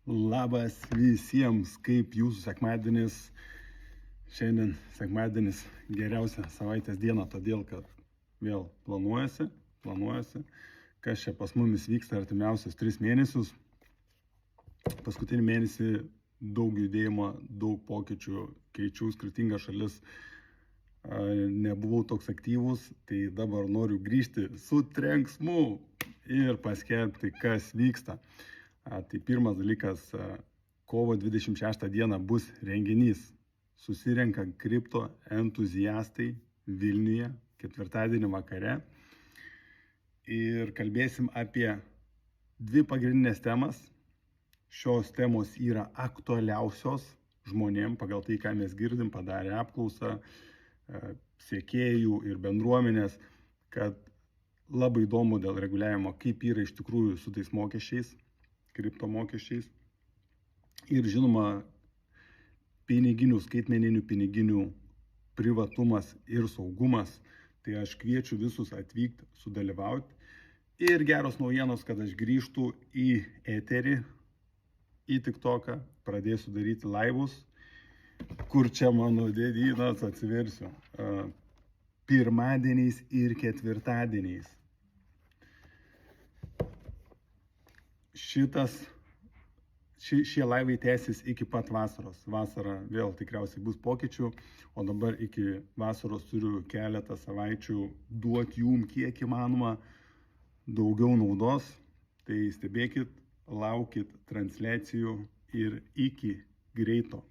Labas visiems, kaip jūsų sekmadienis. Šiandien sekmadienis geriausia savaitės diena, todėl kad vėl planuojasi, kas čia pas mumis vyksta artimiausius 3 mėnesius. Paskutinį mėnesį daug judėjimo, daug pokyčių, keičiau skirtingas šalis, nebuvau toks aktyvus, tai dabar noriu grįžti su trenksmu ir paskelbti, kas vyksta. Tai pirmas dalykas, kovo 26 dieną bus renginys. Susirenka kripto entuziastai Vilniuje ketvirtadienį vakare ir kalbėsim apie 2 pagrindinės temas. Šios temos yra aktualiausios žmonėm pagal tai, ką mes girdim, padarė apklausą sekėjų ir bendruomenės, kad labai įdomu dėl reguliavimo, kaip yra iš tikrųjų su tais mokesčiais, kripto mokesčiais. Ir žinoma, skaitmeninių piniginių privatumas ir saugumas. Tai aš kviečiu visus atvykti, sudalyvauti. Ir geros naujienos, kad aš grįžtu į eterį, į TikToką, pradėsiu daryti laivus, kur čia mano dėdynas atsiversiu. Pirmadieniais ir ketvirtadieniais. Šie laivai tęsis iki pat vasaros. Vasara vėl tikriausiai bus pokyčių, o dabar iki vasaros turiu keletą savaičių duoti jum kiek įmanoma daugiau naudos. Tai stebėkit, laukit transliacijų ir iki greito.